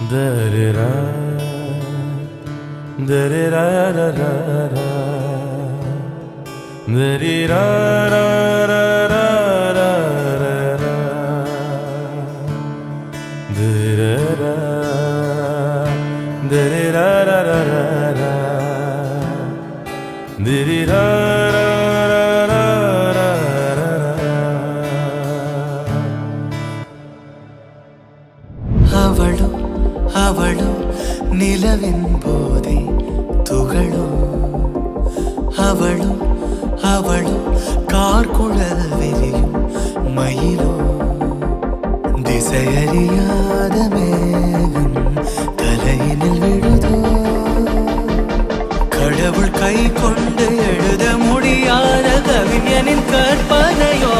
Da-da-da, da-da-da-da-da-da, da-da-da-da-da-da-da, da-da-da, da-da-da-da-da-da, da-da-da-da-da-da. ಅವಳು ನಿಲವೆಂಬೋದೆ ತುಗಳು ಅವಳು ಕಾರ್ಕೊಳವೆರಿಯು மயிலோ திசையறியாத மேகம் தலையினில் விடுதோ கடவுள் கை கொண்டு எழுத முடியாத கவிஞனின் கற்பனையோ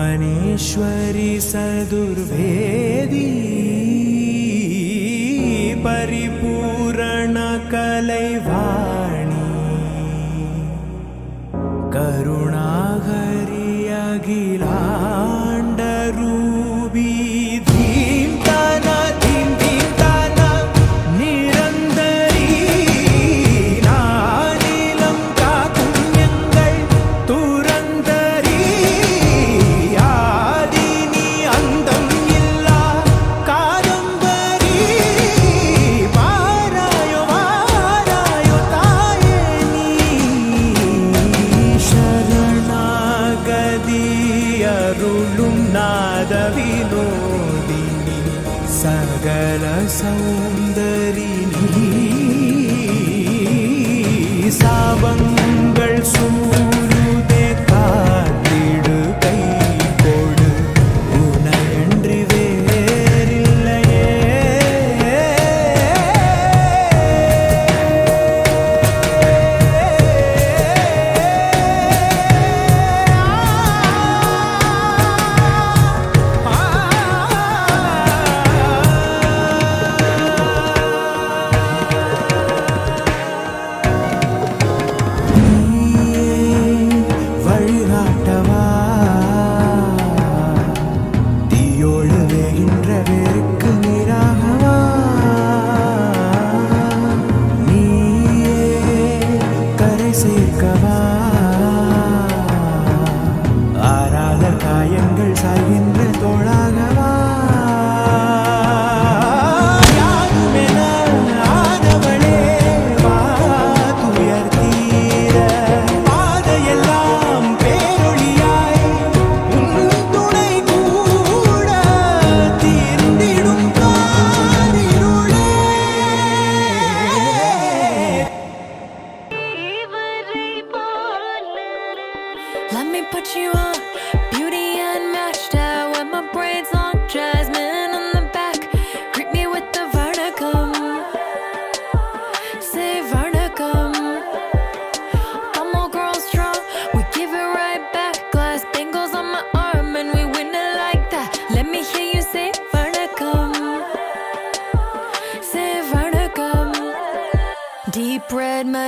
भुवनेश्वरी सदुर्वेदी परिपूर्ण कलैवाणी करुणाहरि अखिलाण्डरूपी सकल सौंदरिनी सावंगल सूरुदे कातिडु कई code उनयंड्रि वेरिल्लये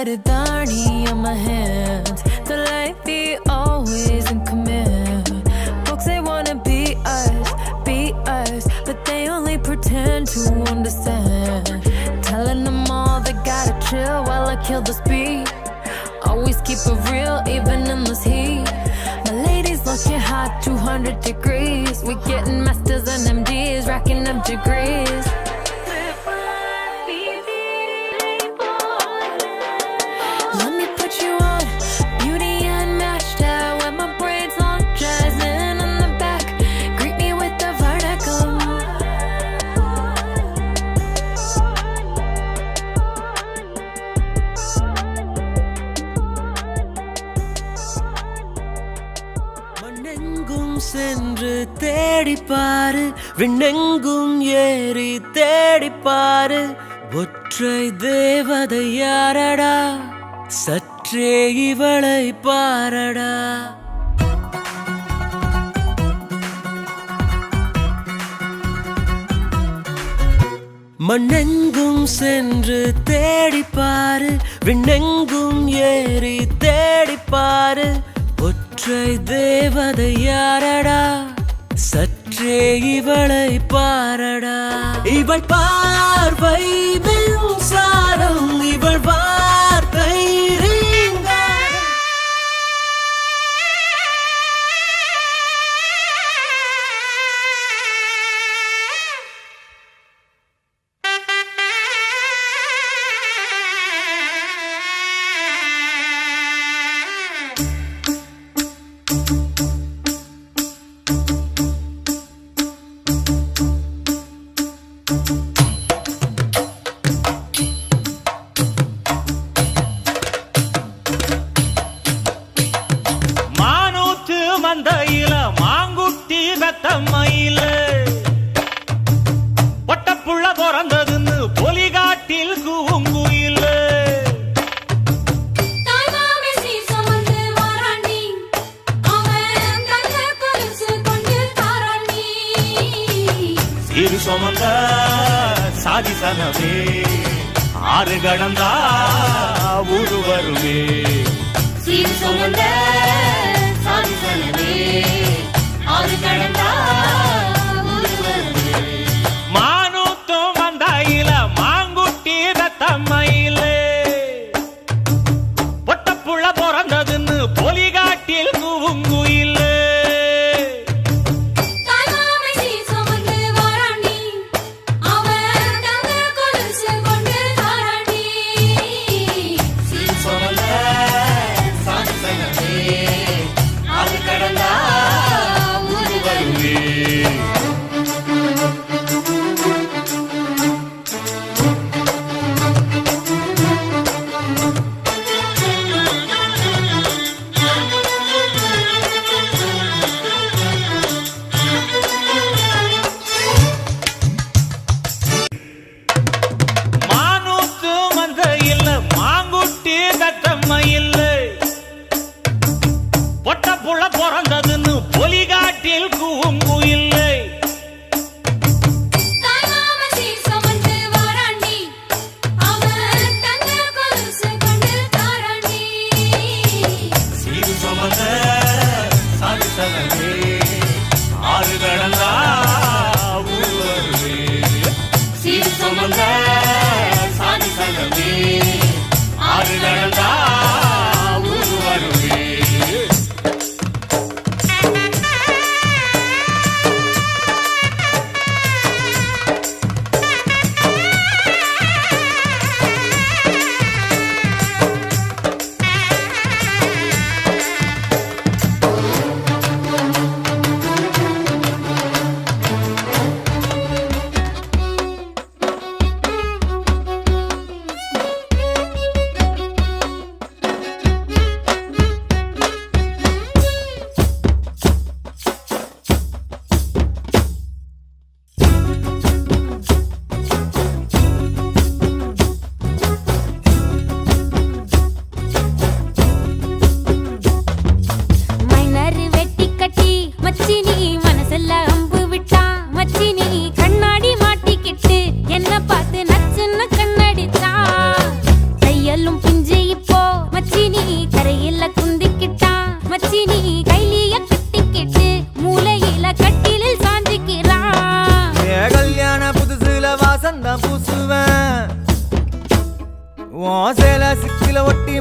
Maridani on my hands. The light be always in command. Folks, they wanna be us, but they only pretend to understand. Telling them all they gotta chill while I kill the speed. Always keep it real, even in this heat. My lady's looking hot, 200 degrees. We getting masters and MDs, racking up degrees. Let me put you on, beauty unmatched out, with my braids long, jazzing in the back. Greet me with the vertical. மண்ணெங்கும் சென்று தேடிப்பாரு, விண்ணெங்கும் ஏறி தேடிப்பாரு. ஒற்றை தேவதை யாரடா, சற்றே இவளை பாரடா. மண்ணெங்கும் சென்று தேடிப்பாரு, விண்ணெங்கும் ஏறி தேடிப்பாரு. ஒற்றை தேவதை யாரடா, சற்றே இவளை பாரடா. இவள் பார்வை மின்சாரம், இவள் வார்த்தை ரீங்காரம். மானூத்து மந்தையில மாங்குட்டி ரத்தம்மையில பொட்டப்புள்ள பிறந்ததுன்னு பொலிகாட்டில் கூங்குயில. தாய்மாமே சீர் சுமந்து வாராண்டி, அவன் தங்க கொலுசு கொண்டு தாராண்டி. சீரு சுமந்த சாதி சனமே, ஆறு கடந்தா ஊரு வருமே. சீர் சுமந்த சாதி சனமே, ஆறு கடந்தா ஊரு வருமே. மானூத்தும் மந்தையில மாங்குட்டி ரத்தம்மையில பொட்டப்புள்ள பிறந்ததுன்னு பொலிகாட்டில் கூங்குயில. தாய்மாமே சீர் சுமந்து வாராண்டி, அவன் தங்க கொலுசு கொண்டு தாராண்டி. சீர் சுமந்த சாதி சனமே, ஆறு கடந்தா ஊரு வருமே.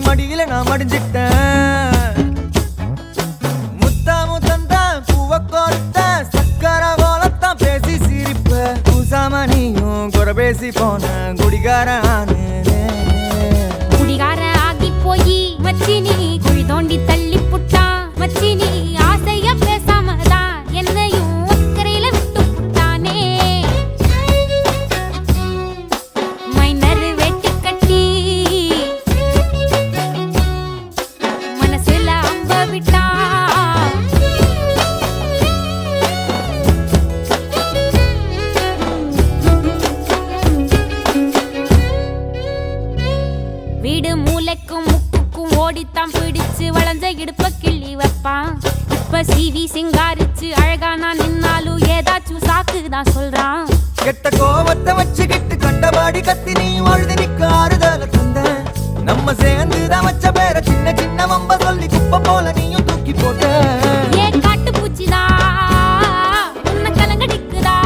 மடியில நான் மடிஞ்சிட்டேன். முத்தாமு தந்தா பூவ கோர்த்த சக்கர போலத்தான் பேசி சிரிப்ப. பூசாம நீயும் குறை பேசி போன குடிகாரன். குடிகார ஆகி போய் மச்சினி குழி தோண்டி தள்ளி புட்டான். மச்சினி ஆசைய பேசாமதான் என்னையும் அக்கறையில விட்டு புட்டானே. மைனர் வெட்டி கட்டி மனசுல அம்ப விட்டான். வீடு மூளைக்கும் முக்குக்கும் ஓடித்தான் பிடிச்சு வளைஞ்ச இடுப்ப கிள்ளி வைப்பான். இப்ப சிவி சிங்காரிச்சு அழகா நான் நின்னாலும் ஏதாச்சும் சாக்குதான் சொல்றான். கெட்ட கோவத்தை வச்சுக்கிட்டு கண்டபாடி கத்தி நீ வாழ்ந்து நிக்க ஆறுதல தந்த. நம்ம சேர்ந்துதான் வச்ச பேர சின்ன சின்ன வம்ப சொல்லி குப்பை போல நீயும் தூக்கி போட்ட. ஏன் காட்டு பூச்சிதா உன்னை கலங்கடிக்குதா.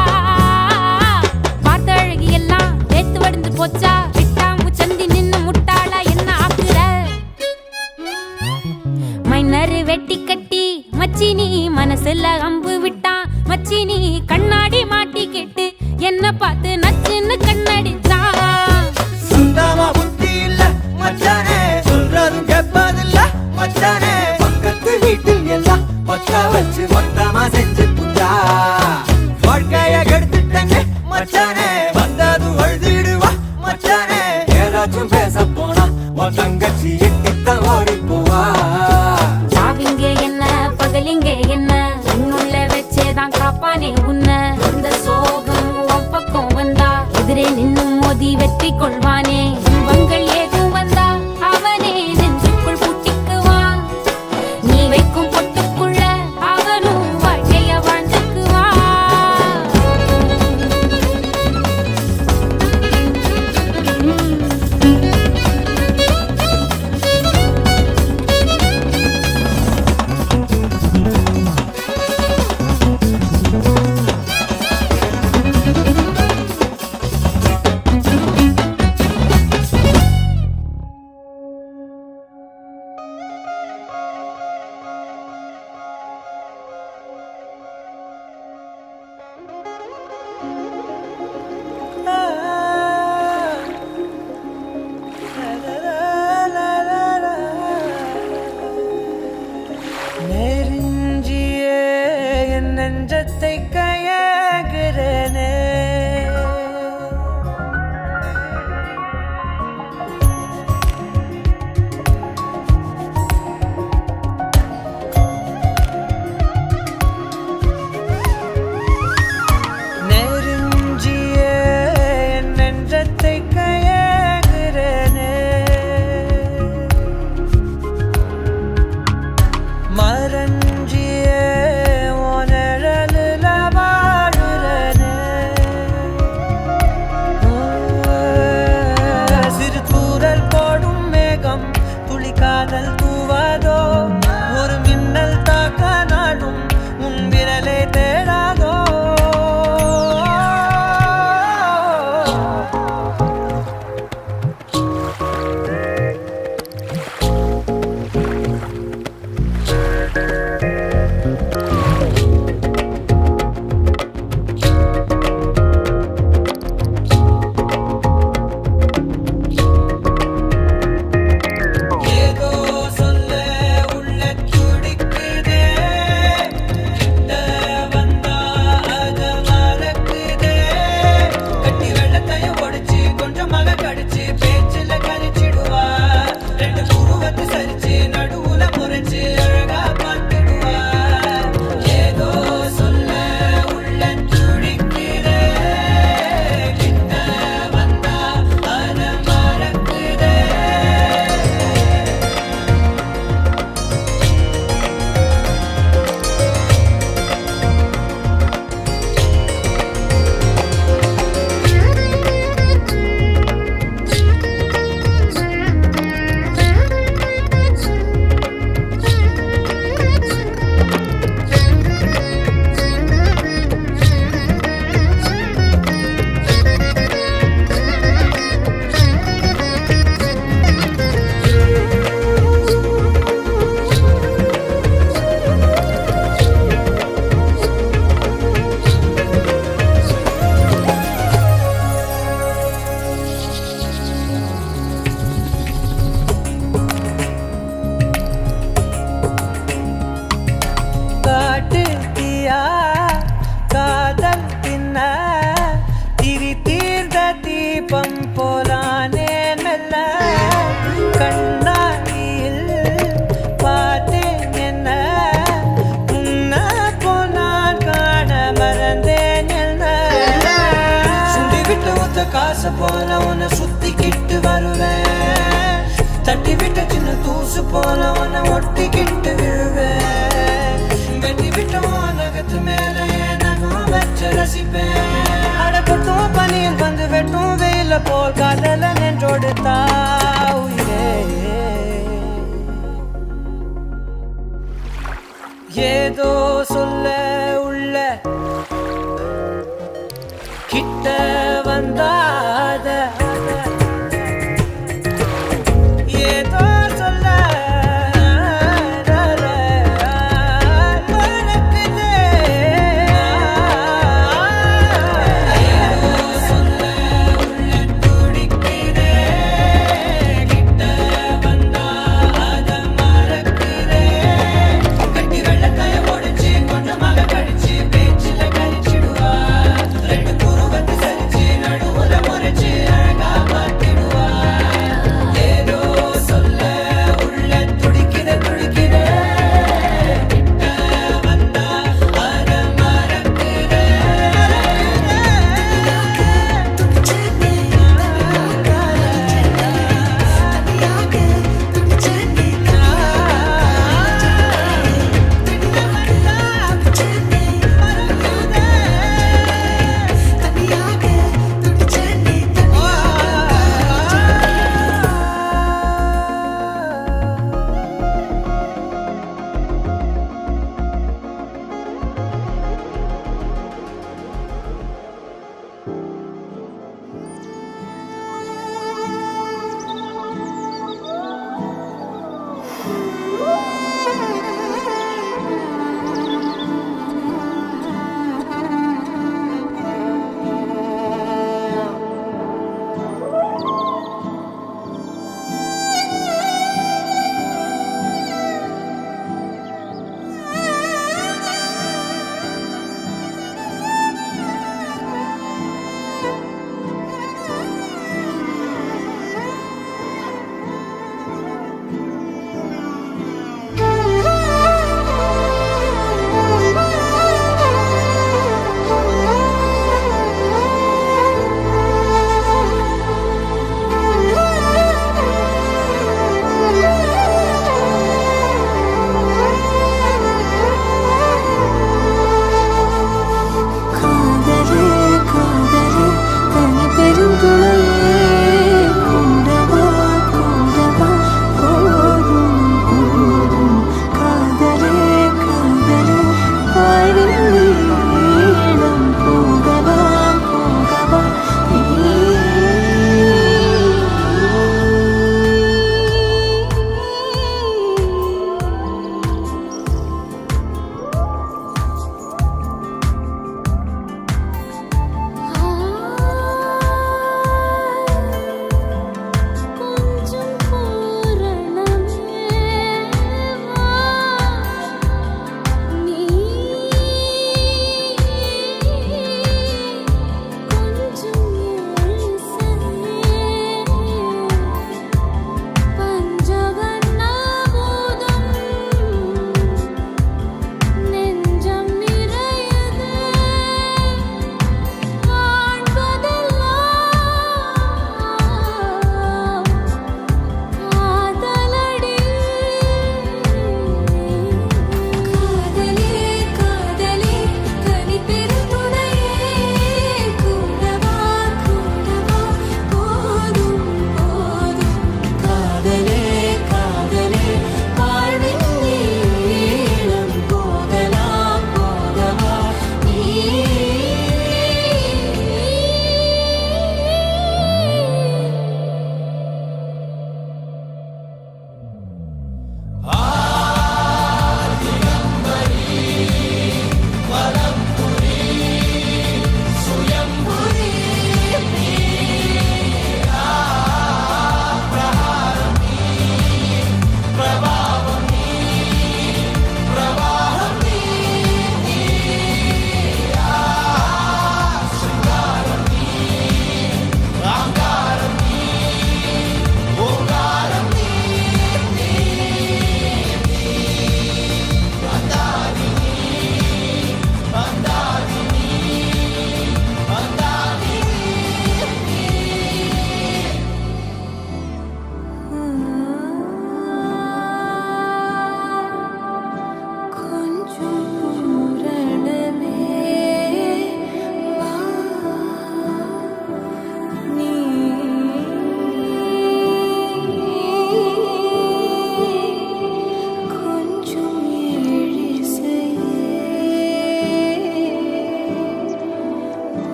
பார்த்த அழகி எல்லாம் வேத்து வடிந்து போச்சா. விட்டாம்பு சந்தி நின்னு முட்டாளா என்ன ஆக்குற. மைனர் வெட்டி கட்டி மச்சினி மனசுல அம்பு விட்டான். மச்சினி கண்ணாடி மாட்டி கேட்டு என்ன பார்த்து நச்சுன்னு கண்ணடிச்சான். சுத்தமா புத்தி இல்ல மச்சானே, சொல்றதும் கேட்பதில்ல மச்சானே. பக்கத்து வீட்டில் எல்லாம் பக்கா வச்சு மொத்தமா செஞ்சு புட்டா. வாழ்க்கைய கெடுத்துட்டங்க மச்சானே, வந்தது அழுதிடுவா மச்சானே. ஏதாச்சும் பேச போனா உன் தங்கச்சி எட்டித்தான் ஓடி போவா. சாவிங்க என்ன பகலிங்க என்ன உன்னுள்ள வச்சேதான் காப்பானே உன்னை. இந்த சோகம் உன் பக்கம் வந்தா எதிரே நின்னு மோதி வெற்றி கொள்வானே. துன்பங்கள் ஏதும் வந்தா அவனே நெஞ்சுக்குள் பூட்டிக்குவான். நீ வைக்கும் பொட்டுக்குள்ள அவனும் வாழ்க்கைய வாழ்ந்துக்குவான். காசு போல உன்னை சுத்திக்கிட்டு வருவேன் தட்டி விட்ட சின்ன தூசு போல உன்னை ஒட்டிக்கிட்டு விழுவேன் வெட்டி விட்ட நகத்து மேல நகம் வச்சு ரசிப்பேன் அடப்பட்டும் பனியில் வந்து வெட்டும் வெயில போல் காதல நின்றோடு தாவுயிரே ஏதோ சொல்ல உள்ள கிட்ட வந்தாத ஏதோ சொல்ல மறக்குதே. ஏதோ சொல்ல உள்ள துடிக்குதே. கிட்ட வந்தாத மறக்குதே. கட்டி வெள்ளக்காய ஒடிச்சு கொண்ட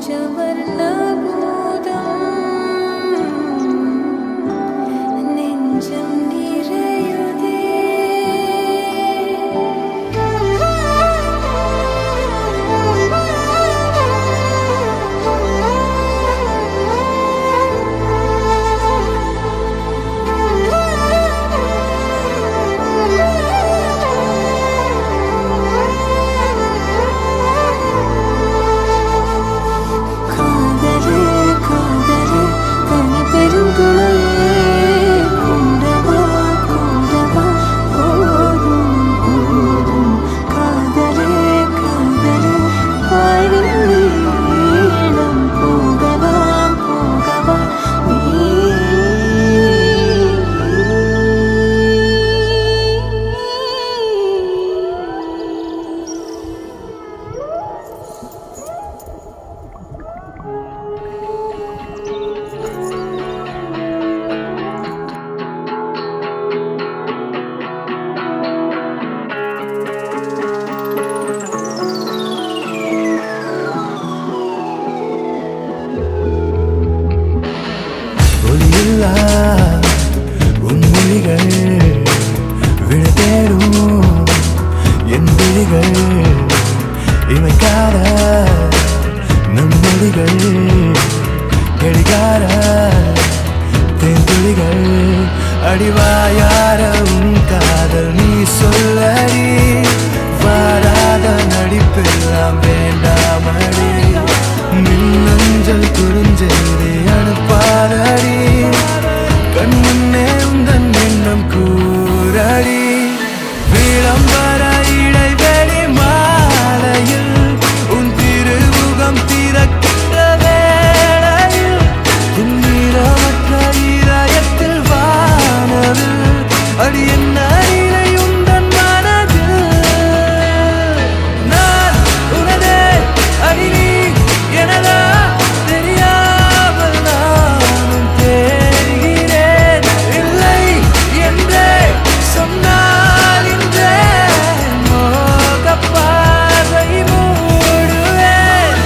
பஞ்சவர்ணபூதம் நெஞ்சம் நிறையுதே. காதலே காதலே தனி பெருந்துளையே கொண்டவா கொண்டவா போதும் போதும். காதலே காதலே வாழ்வின் நீளம் போகவா போகவா ஒளியில்லா உன் மொழிகள் விழுதேடும் என் விழிகள் இமைக்காத நம் மொழிகள் கடிகார தேன்துளிகள் அடிவாயார உன் காதல் நீ சொல்லடி வாராத நடிப்பெல்லாம் வேண்டாமடி மின்னஞ்சல் குறுஞ்செய்தி அனுப்பாதடி கண் முன்னே உந்தன் எண்ணம் கூறடி விளம்பர இடைவெளி மாலையில் உன் திருமுகம் திறக்கின்ற வேளையில் துன்னிரமற்ற இதயத்தில் வானவில் அடி என்ன நிலை உந்தன் மனதில் நான் உனதே அடி நீ எனதா தெரியாமல் நானும் தேடுகிறேன். இல்லை என்றே சொன்னால் இன்றே மோகப் பார்வை மூடுவேன்.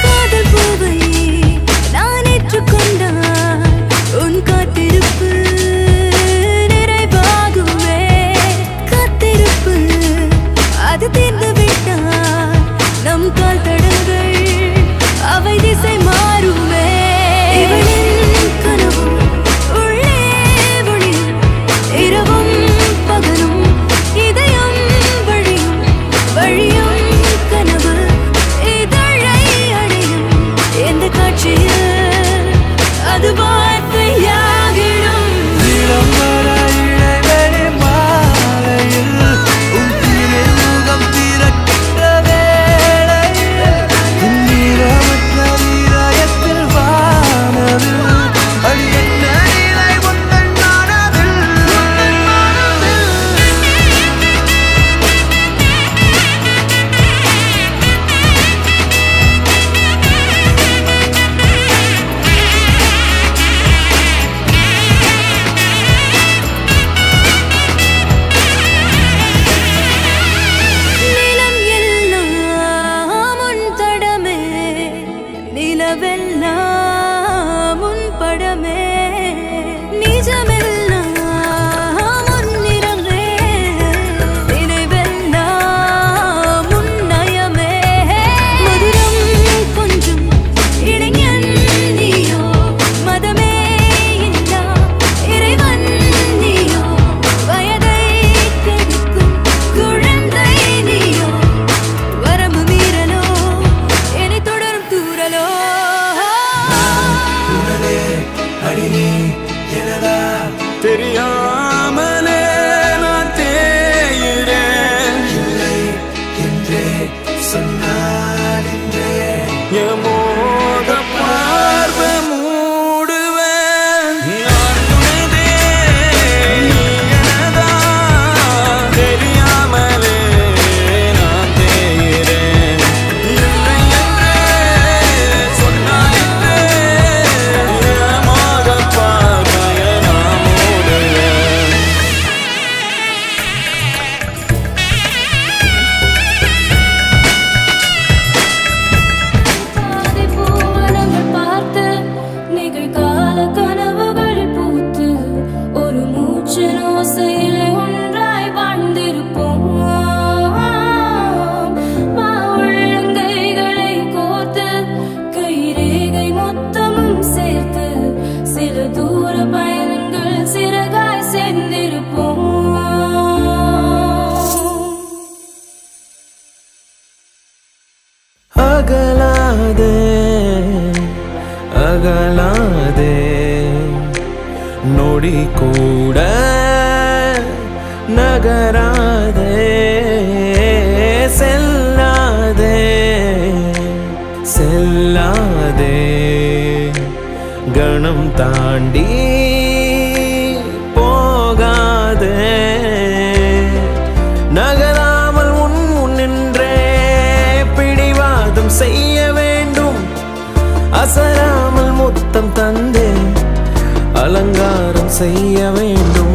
காதல் பூவை நான் ஏற்றுக்கொண்டால் உன் காத்திருப்பு நிறைவாகுமே. காத்திருப்பு அது தீர்ந்து விட்டால் நம் கால் தடங்கள் அவை திசை மாறுமே. இவளின் கனவும் உள்ளே ஒளியும் இரவும் பகலும் இதயம் வழியும் வழியும் கனவு இதழை அடையும் எந்த காட்சியில் அது வார்த்தையாகிடும். விளம்பர இடைவெளி மாலையில் உன் திருமுகம் திறக்கின்ற வேளையில் துன்னிரமற்ற இதயத்தில் வானவில் அடி என்ன நிலை உந்தன் மனதில். நிலம் எல்லாம் உன் தடமே நிலவெல்லாம் உன் படமே நிஜமெல்லாம் உன் நிறமே நினைவெல்லாம் உன் நயமே. மதுரம் கொஞ்சம் இளைஞன் நீயோ மதமே இல்லா இறைவன் நீயோ வயதை கெடுக்கும் குழந்தை நீயோ வரம்பு மீறலோ என்னை தொடரும் தூரலோ. உனதே அடி நீ எனதா தெரியாமலே நான் தேயிறேன். இல்லை என்றே சொன்னால் இன்றே என் மோகப் பார்வை மூடுவேன். போகாதே நொடி கூட நகராதே செல்லாதே செல்லாதே கணம் தாண்டி போகாதே நகராமல் உன் முன்னின்றே பிடிவாதம் செய்ய வேண்டும் அசராமல் முத்தம் தந்தே அலங்காரம் செய்ய வேண்டும்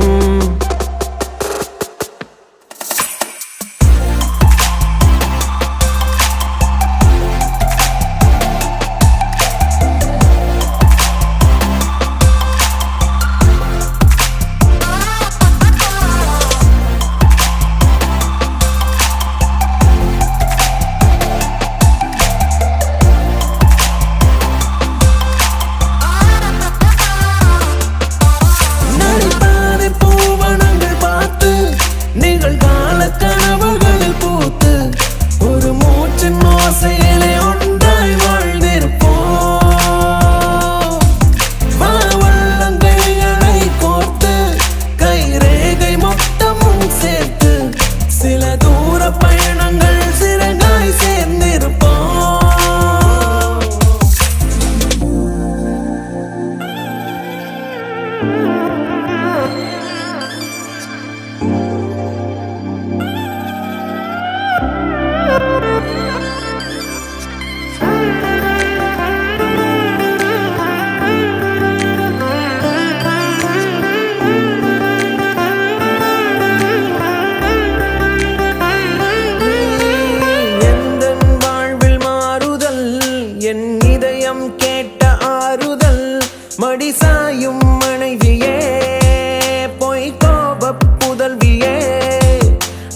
மடிசாயும் மனைவியே பொய் கோப புதல்வியே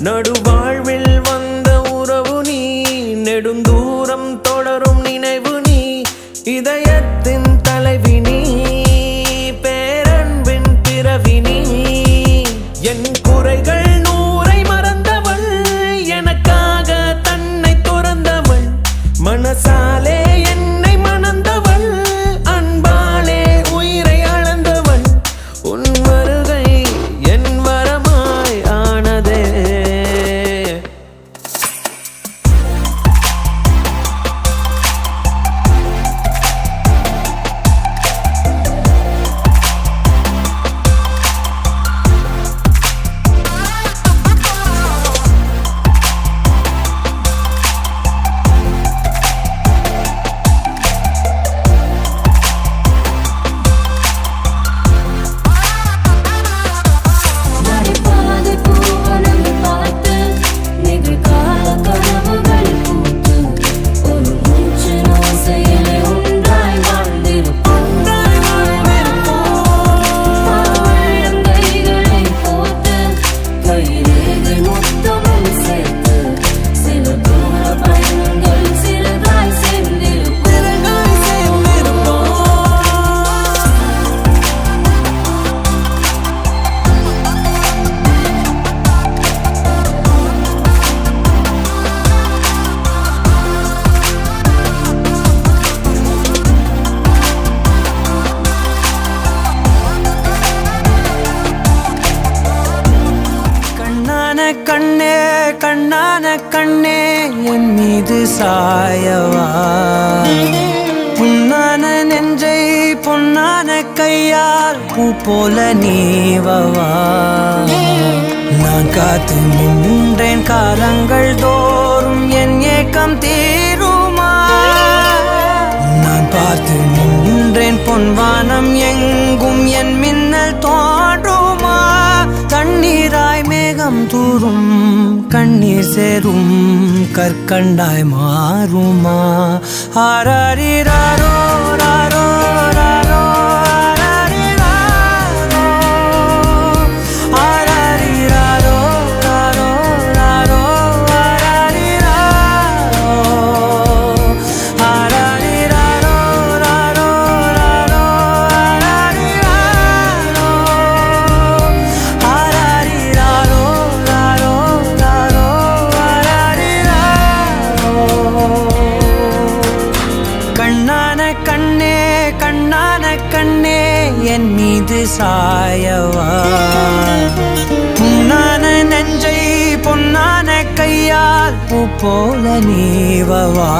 நடுவாழ்வில் வந்த உறவு நீ நெடுந்தூரம் தொடரும் நினைவு நீ இதயத்தின் தலைவி நீ பேரன்பின் பிறவி நீ என் குறைகள் 100 மறந்தவள் எனக்காக தன்னை துறந்தவள் மனசாலே என்னை மணந்தவள் அன்பாலே உயிரை அளந்தவள் உன் வருகை என் வரமாய் ஆனதே கண்ணே கண்ணான கண்ணே என் மீது சாயவா புண்ணான நெஞ்சை பொன்னான கையால் பூ போல நீவவா நான் காத்து நின்றேன் காலங்கள் தோறும் என் ஏக்கம் தீருமா நான் பார்த்து நின்றேன் பொன்வானம் எங்கும் என் மின்னல் தோன்றுமா தண்ணீராய் மேகம் தூரும் கண்ணீர் சேரும் கற்கண்டாய் மாறுமா ஆராரிராரோ ராரோ ராரோ ஆராரிராரோ ராரோ ராரோ ஆராரிராரோ ராரோ ராரோ கண்ணான கண்ணே கண்ணான கண்ணே என் மீது சாயவா புண்ணான நெஞ்சை பொன்னான கையால் பூ போல நீவவா